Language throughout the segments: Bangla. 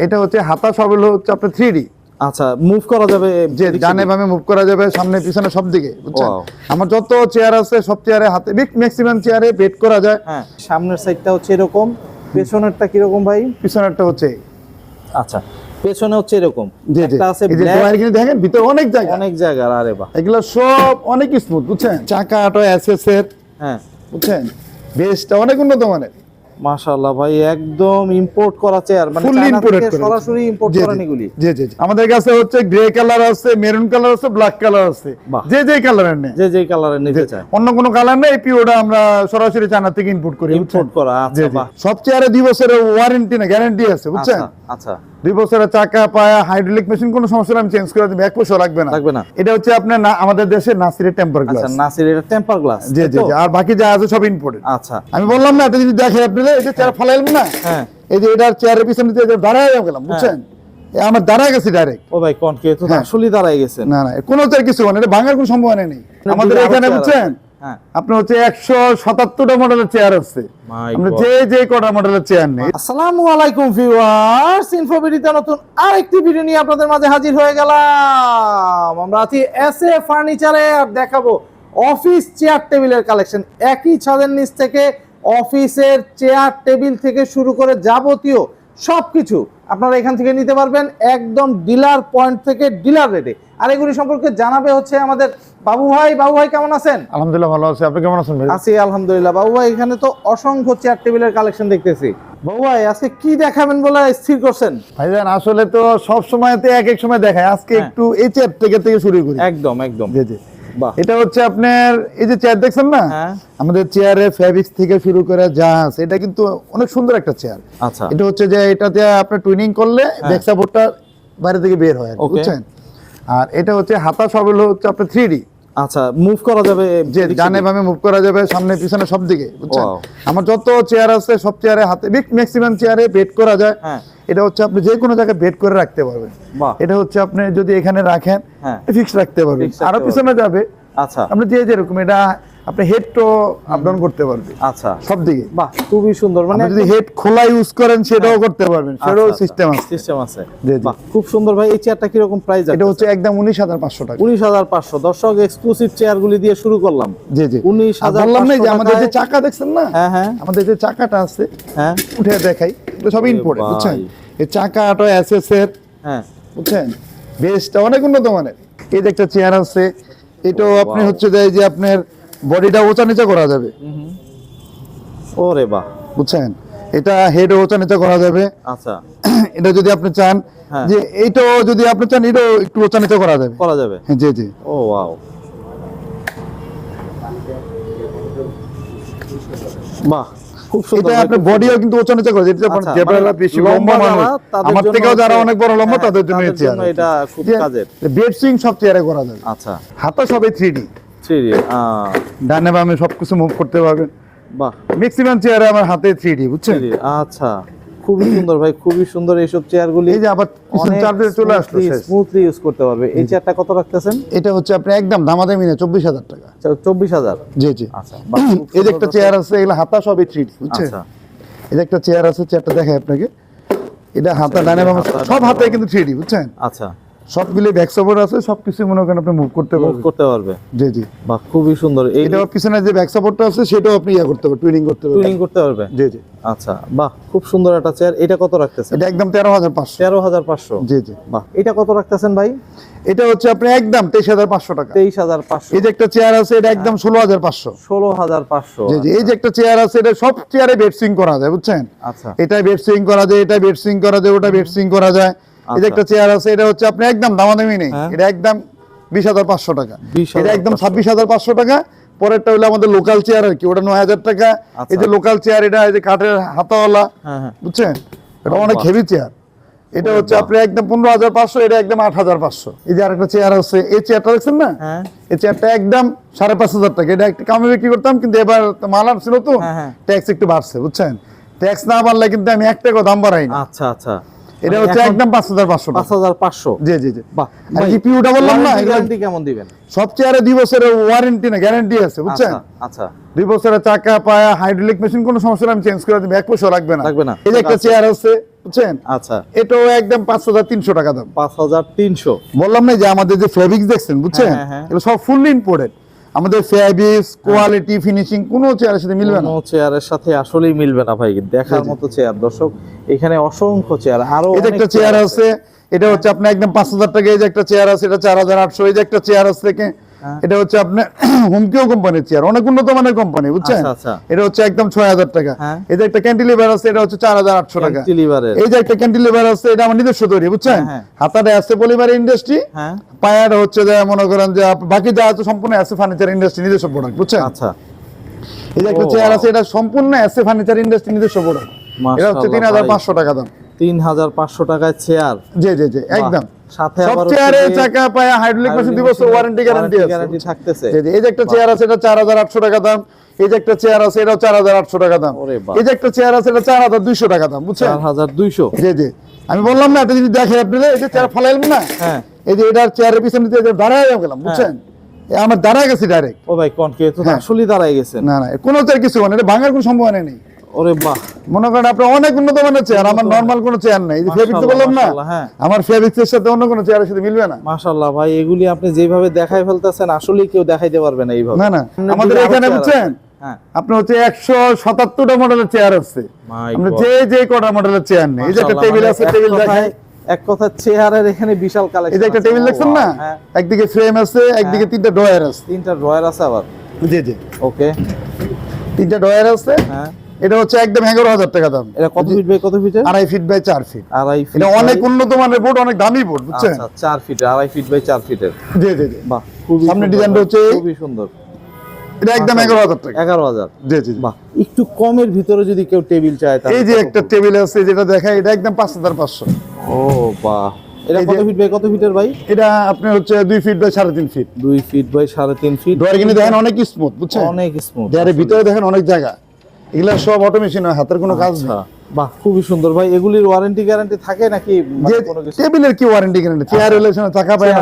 এটা হচ্ছে হাতা সব হলো হচ্ছে আপনার 3D। আচ্ছা, মুভ করা যাবে যে ডানে বামে মুভ করা যাবে, সামনে পিছনে সব দিকে, বুঝছেন? আমার যত চেয়ার আছে সব চেয়ারে হাতে ম্যাক্সিমাম চেয়ারে বেড করা যায়। হ্যাঁ, সামনের সাইডটা হচ্ছে এরকম, পেছনেরটা কি রকম ভাই? পিছনেরটা হচ্ছে আচ্ছা, পেছনে হচ্ছে এরকম একটা আছে এই যে ড্রয়ার কিনে দেখেন ভিতরে অনেক জায়গা, অনেক জায়গা। আরে বাহ, এগুলো সব অনেক স্মুথ, বুঝছেন? চাকা আটো এসএস এর, হ্যাঁ বুঝছেন? বেসটা অনেক উন্নত মানের। মাশাআল্লাহ ভাই, একদম ইম্পোর্ট করা চেয়ার, মানে ফুল চায়না ইম্পোর্টেড থেকে করে সরাসরি ইম্পোর্ট করা এগুলি। জি জি জি। আমাদের কাছে হচ্ছে গ্রে কালার আছে, মেরুন কালার আছে, ব্ল্যাক কালার আছে, যে যে কালারের নেই, যে যে কালারের নিতে চায়। অন্য কোনো কালার নেই, পিওটা আমরা সরাসরি চায়না থেকে ইম্পোর্ট করি, ইম্পোর্ট করা। আচ্ছা বাহ, সব চেয়ারে 2 বছরের ওয়ারেন্টি না গ্যারান্টি আছে, বুঝছেন? আচ্ছা 2 বছরের চাকা পায়া হাইড্রোলিক মেশিন কোনো সমস্যা আমি চেঞ্জ করে দিব, 1 পয়সা লাগবে না। এটা হচ্ছে আপনার আমাদের দেশে নাসিরের টেম্পার গ্লাস। আচ্ছা, নাসির এটা টেম্পার গ্লাস। জি জি জি। আর বাকি যা আছে সব ইম্পোর্টেড। আচ্ছা, আমি বললাম না, এটা যদি দেখেন আপনি, এই যে চেয়ার ফলাইলেন না, হ্যাঁ, এই যে এটার চেয়ারের পিছনে যে দাঁড়ায় গেলাম, বুঝছেন? আমার দাঁড়ায় গেছে ডাইরেক্ট। ও ভাই, কোন কে তো আসলে দাঁড়ায় গেছেন? না না, কোনো চেয়ার কিছু মানে এটা ভাঙার কোনো সম্ভাবনা নেই আমাদের এখানে, বুঝছেন? হ্যাঁ, আপনার হচ্ছে 177টা মডেলের চেয়ার আছে, আমরা যে যে কটা মডেলের চেয়ার নেই। আসসালামু আলাইকুম ভিউয়ার্স, ইনফোবিডিতে নতুন আরেকটি ভিডিও নিয়ে আপনাদের মাঝে হাজির হয়ে গেলাম। আমরা আছি এসএ ফার্নিচারে, আর দেখাবো অফিস চেয়ার টেবিলের কালেকশন। একই ছাদের নিচ থেকে অফিসের চেয়ার টেবিল থেকে শুরু করে যাবতীয় সবকিছু আপনারা এখান থেকে নিতে পারবেন, একদম ডিলার পয়েন্ট থেকে ডিলার রেটে। আর এগুলি সম্পর্কে জানাবে হচ্ছে আমাদের বাবু ভাই। বাবু ভাই কেমন আছেন? আলহামদুলিল্লাহ ভালো আছি, আপনি কেমন আছেন ভাই? আছি আলহামদুলিল্লাহ। বাবু ভাই, এখানে তো অসংখ্য চেয়ার টেবিলের কালেকশন দেখতেছি। বাবু ভাই, আজকে কি দেখাবেন বলে স্থির করছেন? ভাইজান আসলে তো সব সময়তে এক এক সময় দেখায়, আজকে একটু এই চেয়ার থেকে শুরু করি। একদম একদম। জি জি। বাহ, এটা হচ্ছে আপনার এই যে চেয়ার দেখছেন না, আমাদের চেয়ারে ফেব্রিক্স থেকে শুরু করে যা আছে, এটা কিন্তু অনেক সুন্দর একটা চেয়ার। আচ্ছা, এটা হচ্ছে যে এটাতে আপনি টুইনিং করলে ব্যাক সাপোর্টটা বাইরে থেকে বের হয়, বুঝছেন? আর এটা হচ্ছে হাতা সব হচ্ছে আপনার 3D। আচ্ছা, মুভ করা যাবে, যে ডানে বামে মুভ করা যাবে, সামনে পিছনে সব দিকে, বুঝছেন? আমার যত চেয়ার আছে সব চেয়ারে হাতে ম্যাক্সিমাম চেয়ারে বেড করা যায়। এটা হচ্ছে আপনি যে কোনো জায়গায় বেড করে রাখতে পারবেন। এটা হচ্ছে আপনি যদি এখানে রাখেন ফিক্স রাখতে পারবেন, আরো পিছনে যাবে। আচ্ছা, আপনি যে যেরকম এটা আপনি হেড তো আপ ডাউন করতে পারবেন। আচ্ছা, সব দিকে। বাহ, খুবই সুন্দর। মানে যদি হেড খোলা ইউজ করেন সেটাও করতে পারবেন, সেটাও সিস্টেম আছে। বাহ, খুব সুন্দর ভাই। এই চেয়ারটা কি রকম প্রাইস আছে? এটা হচ্ছে একদম 19,500 টাকা। 19,500। দর্শক, এক্সক্লুসিভ চেয়ারগুলি দিয়ে শুরু করলাম। জি জি। 19,500। বললাম না যে আমাদের যে চাকা দেখছেন না, হ্যাঁ, আমাদের যে চাকাটা আছে, উঠে দেখাই, এগুলো সব ইম্পোর্টেড, বুঝছেন? এই চাকা আটো এসএস এর, বুঝছেন? বেসটা অনেক উন্নত মানের। এই যে একটা চেয়ার আছে, এটাও আপনি হচ্ছে যে আপনার বডিটা ওচা নিচে করা যাবে। ওরে বাহ, বুঝছেন? এটা হেড ওচা নিচে করা যাবে। আচ্ছা, এটা যদি আপনি চান যে এইটাও যদি আপনি চান এটাও একটু ওচা নিচে করা যাবে। জি জি। ও ওয়াও, বাহ, খুব সুন্দর। এটা আপনার বডিও কিন্তু ওচা নিচে করা যায়, এটা আপনার জেব্রালা বেশি লম্বা মানুষ, আমার থেকেও যারা অনেক বড় লম্বা তাদের জন্য এই চেয়ার, এটা খুব কাজের। বেড সুইং সব চেয়ারে করা যাবে। আচ্ছা, হাতা সবই 3D। ডানে বামে সবকিছু মুভ করতে পারবেন। বাহ, ম্যাক্সিমাম চেয়ারে আমার হাতে 3D, বুঝছেন? আচ্ছা, খুবই সুন্দর ভাই, খুবই সুন্দর। এইসব চেয়ারগুলি এই যে আবার পিছন চার্জে চলে আসলো, স্মুথলি ইউজ করতে পারবে। এই চেয়ারটা কত রাখতেছেন? এটা হচ্ছে আপনি একদম দামাদামি না, 24,000 টাকা। 24,000? জি জি। আচ্ছা, এই যে একটা চেয়ার আছে, এগুলো হাতা সবই 3D, বুঝছেন? এই যে একটা চেয়ার আছে, চেয়ারটা দেখাই আপনাকে। এটা হাতা ডানে বামে সব হাতে কিন্তু 3D, বুঝছেন? আচ্ছা, সব মিলে ব্যাক সাপোর্ট আছে, সবকিছু মনে করেন আপনি মুভ করতে পারবে। জি জি। বাহ, খুবই সুন্দর। এটা পিছনে যে ব্যাক সাপোর্টটা আছে সেটাও আপনি করতে পারবেন, টুইনিং করতে পারবেন। জি জি। আচ্ছা, বাহ, খুব সুন্দর একটা চেয়ার। এটা কত রাখতেছেন? এটা একদম 13,500। 13,500? জি জি। বাহ, এটা কত রাখতেছেন ভাই? এটা হচ্ছে আপনি একদম 23,500 টাকা। 23,500। এই যে একটা চেয়ার আছে, এটা একদম 16,500। 16,500? জি জি। এই যে একটা চেয়ার আছে, এটা সব চেয়ারে বেড সুইং করা যায়, বুঝছেন? আচ্ছা, এটা বেড সুইং করা যায়, এটা বেড সুইং করা যায়, ওটা বেড সুইং করা যায়। এই যে একটা চেয়ার আছে, এটা হচ্ছে আপনি একদম দামাদামি নেই, এটা একদম 20,500 টাকা। এটা একদম 26,500 টাকা। পরেরটা হলো আমাদের লোকাল চেয়ার আর কি, ওটা 9,000 টাকা। এই যে লোকাল চেয়ার, এটা এই যে কাঠের হাতাওয়ালা, বুঝছেন? এটা অনেক হেভি চেয়ার। এটা হচ্ছে আপনি একদম 15,500, এটা একদম 8,500। এই যে আরেকটা চেয়ার আছে, এই চেয়ারটা দেখছেন না, এই চেয়ারটা একদম 5,500 টাকা। এটা একটা কামে বিক্রি করতাম, কিন্তু এবার মাল আসছিল তো ট্যাক্স একটু বাড়ছে, বুঝছেন? ট্যাক্স না বাড়লে কিন্তু আমি 1 টাকা দাম বাড়াই না। আচ্ছা আচ্ছা। এটা হচ্ছে একদম 5,500 টাকা। 5,500? জি জি জি। বাহ, আর ইপিউটা বললাম না, গ্যারান্টি কেমন দিবেন? সব চেয়ারে 2 বছরের ওয়ারেন্টি না গ্যারান্টি আছে, বুঝছেন? আচ্ছা, 2 বছরের চাকা পায়া হাইড্রোলিক মেশিন কোনো সমস্যা আমি চেঞ্জ করে দিব, 1 পয়সা লাগবে না। লাগবে না। এই যে একটা চেয়ার আছে, বুঝছেন? আচ্ছা, এটাও একদম 5300 টাকা দাম। 5300। বললাম না যে আমাদের যে ফেব্রিক্স দেখছেন, বুঝছেন, হ্যাঁ। এগুলো সব ফুললি ইম্পোর্টেড। আমাদের ফেব্রিক্স, কোয়ালিটি, ফিনিশিং কোনো চেয়ারের সাথে মিলবে না। কোনো চেয়ারের সাথে আসলেই মিলবে না ভাই, দেখার মতো চেয়ার দর্শক। এখানে অসংখ্য চেয়ার, আরো এই যে একটা চেয়ার আছে, এটা হচ্ছে আপনার একদম 5000 টাকা। এই যে একটা চেয়ার আছে, এটা 4800। এই যে একটা চেয়ার আছে দেখে, এটা হচ্ছে আপনার হুমকিও কোম্পানির চেয়ার, অনেক উন্নত মানের কোম্পানি, বুঝছেন? আচ্ছা। এটা হচ্ছে একদম 6000 টাকা। এই যে একটা ক্যান্টিলিভার আছে, এটা হচ্ছে 4800 টাকা। ক্যান্টিলিভারের এই যে একটা ক্যান্টিলিভার আছে, এটা আমার নিজস্ব তৈরি, বুঝছেন? হাতাটা আছে পলিমার ইন্ডাস্ট্রি, পায়াটা হচ্ছে যে মনে করেন যে বাকি যা আছে সম্পূর্ণ আছে ফার্নিচার ইন্ডাস্ট্রি নিজস্ব প্রোডাক্ট, বুঝছেন? আচ্ছা। এই যে একটা চেয়ার আছে, এটা সম্পূর্ণ আছে ফার্নিচার ইন্ডাস্ট্রি নিজস্ব প্রোডাক্ট। এটা হচ্ছে 3500 টাকা দাম। 3500 টাকায় চেয়ার। জি একদম। সাথে সব আবার চেয়ারে চাকা পায়া হাইড্রোলিক মেশিন 2 বছর ওয়ারেন্টি গ্যারান্টি আছে। গ্যারান্টি থাকতেছে। জি এই যে একটা চেয়ার আছে, এটা 4800 টাকা দাম। এই যে একটা চেয়ার আছে, এটাও 4800 টাকা দাম। এই যে একটা চেয়ার আছে, এটা 4200 টাকা দাম, বুঝছেন? 4200। জি আমি বললাম না, এটা যদি দেখে আপনারা, এই যে চেয়ার ফালাইলাম না, এই যে এটার চেয়ারের পিছনে দিয়ে দাঁড়ায় গেলাম, বুঝছেন? আমার দাঁড়ায় গেছি ডাইরেক্ট। ও ভাই কোন কে তো আসলেই দাঁড়ায় গেছে। না কোনো চেয়ার কিছু মানে এটা ভাঙার কোনো সম্ভাবনা নেই। ওরে বাহ, মনে করেন আপনার অনেক উন্নত মানের চেয়ার, আমার নরমাল কোনো চেয়ার নাই। এই যে ফেব্রিক্স বললাম না, আমার ফেব্রিক্সের সাথে অন্য কোনো চেয়ারের সাথে মিলবে না। মাশাআল্লাহ ভাই, এগুলি আপনি যেভাবে দেখাই ফেলতেছেন আসলেই কেউ দেখাইতে পারবে না এইভাবে। না আমাদের এখানে বুঝছেন, আপনার হচ্ছে 177টা মডেলের চেয়ার আছে। আমরা যে কটা মডেলের চেয়ার নেই। এই যে একটা টেবিল আছে, টেবিল দেখাই। এক কথা চেয়ারের এখানে বিশাল কালেকশন। এই যে একটা টেবিল দেখছেন না, একদিকে ফ্রেম আছে, একদিকে 3টা ড্রয়ার আছে। 3টা ড্রয়ার আছে আবার। জি ওকে, 3টা ড্রয়ার আছে। এটা হচ্ছে একদম 11000 টাকা দাম। এটা কত ফিট বাই কত ফিটের? 2.5 ফিট বাই 4 ফিট। 2.5 ফিট। এটা অনেক উন্নত মানের বোর্ড, অনেক দামি বোর্ড, বুঝছেন? আচ্ছা, 4 ফিট, 2.5 ফিট বাই 4 ফিটের। জি বাহ, খুবই সামনে ডিজাইনটা হচ্ছে খুবই সুন্দর। এটা একদম 11000 টাকা। 11000। জি বাহ, একটু কমের ভিতরে যদি কেউ টেবিল চায় তাহলে এই যে একটা টেবিল আছে যেটা দেখাই, এটা একদম 5500। ও বাহ, এটা কত ফিট বাই কত ফিটের ভাই? এটা আপনি হচ্ছে 2 feet by 3.5 feet. 2 feet by 3.5 feet. Door কিন্তু দেখেন অনেক স্মুথ, বুঝছেন? অনেক স্মুথ। এর ভিতরে দেখেন অনেক জায়গা, এগুলা সব অটোমেশন, হাতের কোনো কাজ নেই। বাহ, খুবই সুন্দর ভাই। এগুলির ওয়ারেন্টি গ্যারান্টি থাকে নাকি? কোনো কিছু টেবিলের কি ওয়ারেন্টি গ্যারান্টি? চেয়ার রিলেশন টাকা পায় না,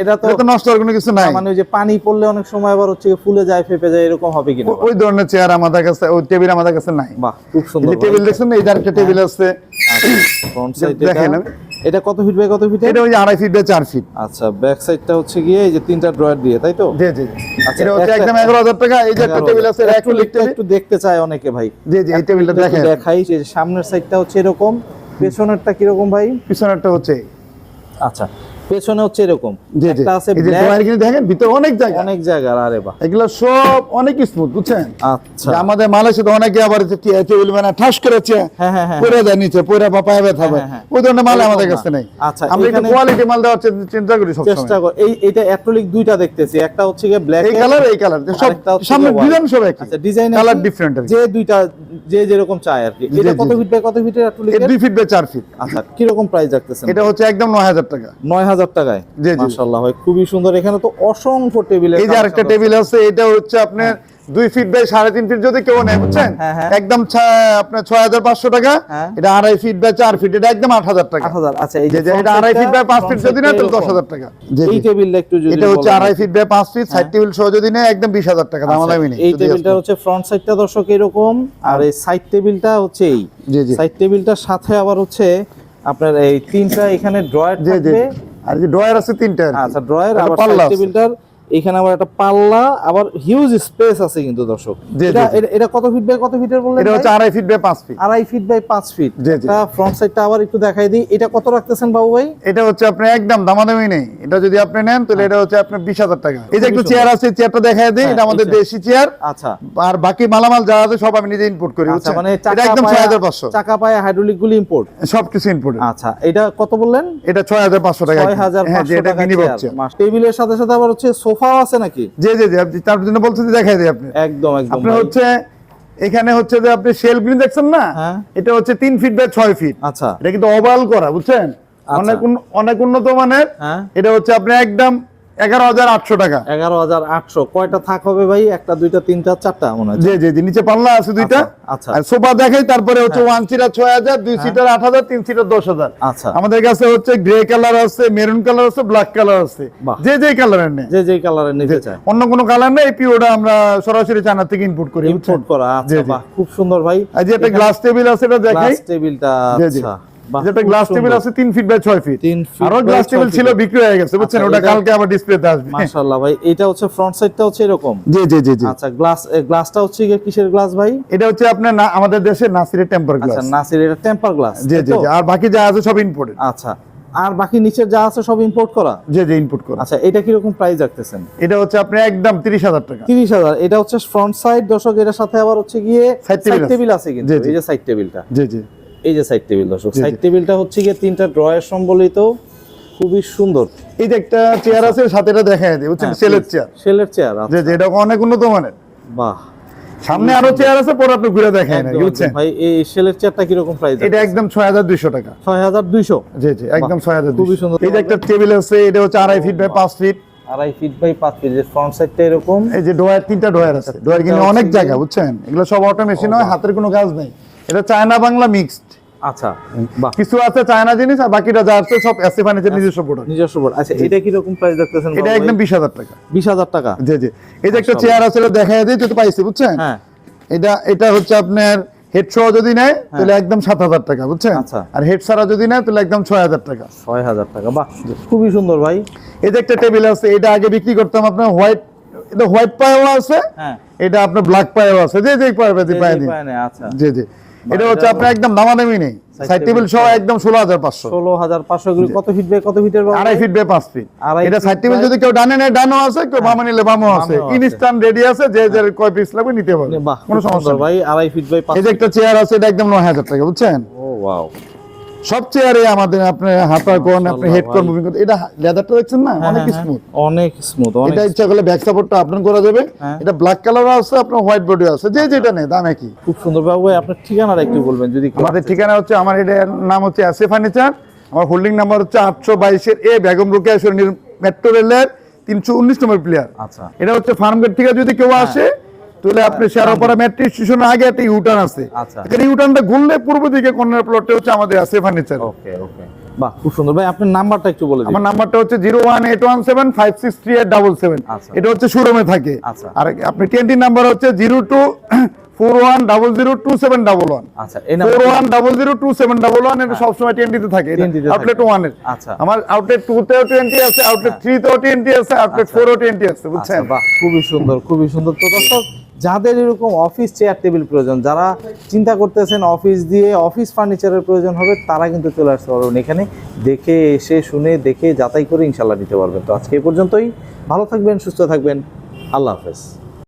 এটা তো নষ্ট হওয়ার কোনো কিছু নাই। মানে ওই যে পানি পড়লে অনেক সময় আবার হচ্ছে ফুলে যায়, ফেপে যায়, এরকম হবে কিনা? ওই ধরনের চেয়ার আমাদের কাছে, ওই টেবিল আমাদের কাছে নাই। বাহ, খুব সুন্দর। এই টেবিল দেখছেন না, এই যে একটা টেবিল আছে ফ্রন্ট সাইডে। এটা কত ফিট বাই কত ফিট? এটা ওই 2.5 ফিট বাই 4 ফিট। আচ্ছা, ব্যাক সাইডটা হচ্ছে গিয়ে এই যে 3টা ড্রয়ার দিয়ে, তাই তো? জি আচ্ছা, এটা হচ্ছে একদম 11000 টাকা। এই যে একটা টেবিল আছে, একটু দেখতে চায় অনেকে ভাই। জি এই টেবিলটা দেখাই। যে সামনের সাইডটা হচ্ছে এরকম, পেছনেরটা কি রকম ভাই? পিছনেরটা হচ্ছে আচ্ছা, পেছনে হচ্ছে এরকম একটা আছে ব্ল্যাক। দেখেন ভিতরে অনেক জায়গা। আরে বাহ, এগুলো সব অনেক স্মুথ, বুঝছেন? আচ্ছা, আমাদের মালয়েশিয়াতে অনেকে আবার টেবিল বানায় ঠাস করেছে, পড়ে যায় নিচে, পড়ে বা পায়ে ব্যথা হবে, ওই ধরনের মাল আমাদের কাছে নাই। আচ্ছা, আমরা একটু কোয়ালিটি মাল দেওয়ার চিন্তা করি সব চেষ্টা করি। এইটা অ্যাক্রিলিক দুইটা দেখতেছি, একটা হচ্ছে গিয়ে ব্ল্যাক এই কালার সব সামনে ডিজাইন সব একই। আচ্ছা, ডিজাইন কালার ডিফারেন্ট, যে দুইটা যে যেরকম চায় আর কি। এটা কত ফিট বাই কত ফিটের অ্যাক্রিলিক? 2 feet by 4 fit. আচ্ছা, কি রকম প্রাইস রাখতেছেন? এটা হচ্ছে একদম 9000 টাকা। 9000 টাকায়? মাশাআল্লাহ ভাই, খুবই সুন্দর। এখানে তো অসংখ্য টেবিল। এই যে আরেকটা টেবিল আছে, এটা হচ্ছে আপনার 2 ফিট বাই 3.5 ফিট যদি কেউ নেয়, বুঝছেন? একদম আপনার 6500 টাকা। এটা 2.5 ফিট বাই 4 ফিট, এটা একদম 8000 টাকা। 8000। আচ্ছা, এই যে এটা 2.5 ফিট বাই 5 ফিট যদি নেয় তাহলে 10000 টাকা। এই টেবিলটা একটু যদি এটা হচ্ছে 2.5 feet by 5 feet side table সহ যদি নেয় একদম 20000 টাকা দাম দামি নেই। এই টেবিলটা হচ্ছে ফ্রন্ট সাইডটা দর্শক এরকম, আর এই সাইড টেবিলটা হচ্ছে এই সাইড টেবিলটার সাথে আবার হচ্ছে আপনার এই 3টা এখানে ড্রয়ার থাকবে। আর যে ড্রয়ার আছে 3টা। আচ্ছা, ড্রয়ার আবার সাইড টেবিলটার এখানে আবার একটা পাল্লা, আবার হিউজ স্পেস আছে কিন্তু দর্শক। এটা কত ফিট বাই কত ফিটের বললেন? এটা হচ্ছে 2.5 feet by 5 feet. 2.5 feet by 5 feet. এটা ফ্রন্ট সাইডটা আবার একটু দেখাই দিই। এটা কত রাখতেছেন বাবু ভাই? এটা হচ্ছে আপনি একদম দামাদামি নেই। এটা যদি আপনি নেন তাহলে এটা হচ্ছে আপনার 20000 টাকা। এই যে একটা চেয়ার আছে, চেয়ারটা দেখাই দেই। এটা আমাদের দেশি চেয়ার। আচ্ছা, আর বাকি মালামাল যা আছে সব আমি নিজে ইম্পোর্ট করি। আচ্ছা, মানে এটা একদম 6500। চাকা পায়া হাইড্রোলিক গুলো ইম্পোর্ট, সবকিছু ইম্পোর্ট। আচ্ছা, এটা কত বললেন? এটা 6500 টাকা। 6500 টাকা। টেবিলের সাথে সাথে আবার হচ্ছে সোফাও আছে নাকি? জি আপনি তার জন্য বলছেন দেখাই দিই আপনি। একদম আপনি হচ্ছে এখানে হচ্ছে যে আপনি শেলফ গুলো দেখছেন না, এটা হচ্ছে 3 ফিট বাই 6 ফিট। আচ্ছা, এটা কিন্তু ওভাল করা, বুঝছেন? অনেক উন্নত মানের। এটা হচ্ছে আপনি একদম 11800 টাকা। 11800। কয়টা থাক হবে ভাই? একটা, দুইটা, তিনটা, চারটা মনে হয়। জি নিচে পাল্লা আছে 2টা। আচ্ছা, আর সোফা দেখাই। তারপরে হচ্ছে 1 সিটার 6000, 2 সিটার 8000, 3 সিটার 10000। আচ্ছা, আমাদের কাছে হচ্ছে গ্রে কালার আছে, মেরুন কালার আছে, ব্ল্যাক কালার আছে। যে কালারের নেই, যে কালারের নিতে চায়। অন্য কোনো কালার নেই। পিওটা আমরা সরাসরি চায়না থেকে ইম্পোর্ট করি। ইম্পোর্ট করা। আচ্ছা, বাহ, খুব সুন্দর ভাই। এই যে একটা গ্লাস টেবিল আছে, এটা দেখাই। গ্লাস টেবিলটা, আচ্ছা, বাহ, যেটা খুব গ্লাস টেবিল সুন্দর। আছে 3 ফিট বাই 6 ফিট। 3 ফিট আরো বাই গ্লাস 6 টেবিল ছিল ফিটের। বিক্রি হয়ে গেছে বুঝছেন, আচ্ছা, ওটা এটা- কালকে আবার ডিসপ্লেতে আসবে। মাশাআল্লাহ ভাই, এটা হচ্ছে ফ্রন্ট সাইডটা হচ্ছে এরকম। জি জি জি জি। আচ্ছা, গ্লাসটা হচ্ছে গিয়ে কিসের গ্লাস ভাই? এটা হচ্ছে আপনার আমাদের দেশে নাসিরের টেম্পার গ্লাস। আচ্ছা, নাসির এটা টেম্পার গ্লাস। জি জি জি। আর বাকি যা আছে সব ইম্পোর্টেড। আচ্ছা, আর বাকি নিচের যা আছে সব ইম্পোর্ট করা। জি জি, ইনপুট করা। আচ্ছা, এটা কি রকম প্রাইস রাখতেছেন? এটা হচ্ছে আপনি একদম 30,000 টাকা। 30,000। এটা হচ্ছে ফ্রন্ট সাইড দর্শক, এর সাথে আবার হচ্ছে গিয়ে Side table সাইড আছে। টেবিল আছে কিন্তু। জি, জি। এই যে সাইড টেবিলটা, জি জি এই যে সাইড টেবিল দর্শক, জি, সাইড জি। টেবিলটা হচ্ছে গিয়ে 3টা ড্রয়ার সম্বলিত, খুবই সুন্দর। এই যে একটা চেয়ার আছে সাথে, এটা দেখায় দিই বুঝছেন, হ্যাঁ, সেলের চেয়ার। সেলের চেয়ার। জি জি, এটা অনেক উন্নত মানের। বাহ, সামনে আরো চেয়ার আছে, পরে আপনি ঘুরে দেখায় না একদম, বুঝছেন। একদম ভাই। এই সেলের চেয়ারটা কি রকম প্রাইস? এটা একদম 6,200 টাকা। 6,200। জি জি, একদম বাহ, 6,200। খুবই সুন্দর। এই যে একটা টেবিল আছে, এটা হচ্ছে 2.5 feet by 5 feet. 2.5 feet by 5 feet, যে ফ্রন্ট সাইডটা এরকম। এই যে ডয়ার, 3টা ডয়ার আছে। ডয়ার কিনে তিনটা অনেক হচ্ছে জায়গা বুঝছেন, এগুলো সব অটোমেশন হয়, হাতের কোনো কাজ নেই। এটা চায়না বাংলা মিক্সড। আচ্ছা, বাহ, কিছু আছে চায়না জিনিস, আর বাকিটা যা আছে সব এসএ ফার্নিচার নিজস্ব প্রোডাক্ট। নিজস্ব বোর্ড। আচ্ছা, এটা কি রকম প্রাইস রাখতেছেন? এটা একদম 20,000 টাকা। 20,000 টাকা। জি জি। এই যে একটা চেয়ার আছে, এটা দেখায় দিই, তো পাইছি বুঝছেন। হ্যাঁ, এটা হচ্ছে আপনার হেড সহ যদি নেয় তাহলে একদম 7,000 টাকা বুঝছেন। আচ্ছা। আর হেড ছাড়া যদি নেয় তাহলে একদম 6,000 টাকা। 6,000 টাকা। বাহ, খুবই সুন্দর ভাই। এই যে একটা টেবিল আছে, এটা আগে বিক্রি করতাম আপনার হোয়াইট, এটা হোয়াইট পায়েও আছে, হ্যাঁ, এটা আপনার ব্ল্যাক পায়েও আছে। যে যে পায়ে এই পায়ে যে দিন। পায় না, আচ্ছা। জি জি। এটা হচ্ছে এটা- আপনার একদম দামাদামি নেই, Side সাইড টেবিল table সহ সহ। একদম 16,500। 16,500। এগুলো কত ফিট বাই কত ফিটের? 2.5 ফিট বাই 5 ফিট। 2.5 এটা সাইড feet টেবিল by- যদি কেউ ডানে নেয় ডানও আছে, কেউ বামে নিলে বামও আছে। বামেও আছে। ইনস্ট্যান্ট রেডি আছে, যে যে কয় পিস লাগবে নিতে পারবে, বাহ, কোনো খুব সমস্যা সুন্দর নেই। ভাই। 2.5 ফিট বাই 5 এই যে একটা চেয়ার আছে, এটা একদম 9,000 টাকা বুঝছেন। ও ওয়াও, সব চেয়ারে আমাদের আপনার হাতা কোণ, আপনি মাশাআল্লাহ হেড কোণ ভাই। মুভিং করতে, এটা লেদারটা দেখছেন না, হ্যাঁ, অনেক হ্যাঁ, স্মুথ। অনেক স্মুথ, অনেক। এটা ইচ্ছা করলে ব্যাক সাপোর্টটা আপনার করা যাবে। হ্যাঁ। এটা ব্ল্যাক কালারও আছে, আপনার হোয়াইট বডিও আছে, যে যেটা নেই দাম একই। খুব সুন্দর বাবু ভাই। আপনার ঠিকানাটা একটু বলবেন যদি কেউ আমাদের আসতে ঠিকানা হচ্ছে, আমার এটার নাম হচ্ছে এসএ ফার্নিচার। আমার হোল্ডিং নাম্বার হচ্ছে 822 এ বেগম রোকেয়া সরণির মেট্রো রেলের 319 নম্বর প্লেয়ার। চায়। আচ্ছা, এটা হচ্ছে ফার্মগেট থেকে যদি কেউ আসে, তাহলে আপনি শেয়ারপাড়া মেট্রো স্টেশনের আগে একটা ইউটার্ন আছে। আচ্ছা। এখানে ইউটার্নটা ঘুরলে পূর্ব দিকে কর্নার প্লটে হচ্ছে আমাদের এসএ ফার্নিচার। ওকে ওকে। বাহ, খুব সুন্দর ভাই। আপনার নাম্বারটা একটু বলে দিন। আমার নাম্বারটা হচ্ছে 01817563877। আচ্ছা। এটা হচ্ছে শোরুমে থাকে। আচ্ছা। আর আপনি টিএনটি নাম্বার হচ্ছে 0241002711। আচ্ছা, এই নাম্বার। 41002711। এটা সবসময় টিএনটিতে থাকে, TNT তে আউটলেট থাকে। 1 এর। আচ্ছা। আমার আউটলেট 2 তেও টিএনটি আছে, আউটলেট 3 তেও টিএনটি আছে, আউটলেট 4 এও টিএনটি আছে বুঝছেন। আচ্ছা, বাহ, খুবই সুন্দর, খুবই সুন্দর। তো দর্শক, যাদের এরকম অফিস চেয়ার টেবিল প্রয়োজন, যারা চিন্তা করতেছেন অফিস দিয়ে অফিস ফার্নিচারের প্রয়োজন হবে, তারা কিন্তু চলে আসতে পারবেন এখানে। দেখে এসে শুনে দেখে যাচাই করে ইনশাল্লাহ নিতে পারবেন। তো আজকে এই পর্যন্তই। ভালো থাকবেন, সুস্থ থাকবেন। আল্লাহ হাফেজ।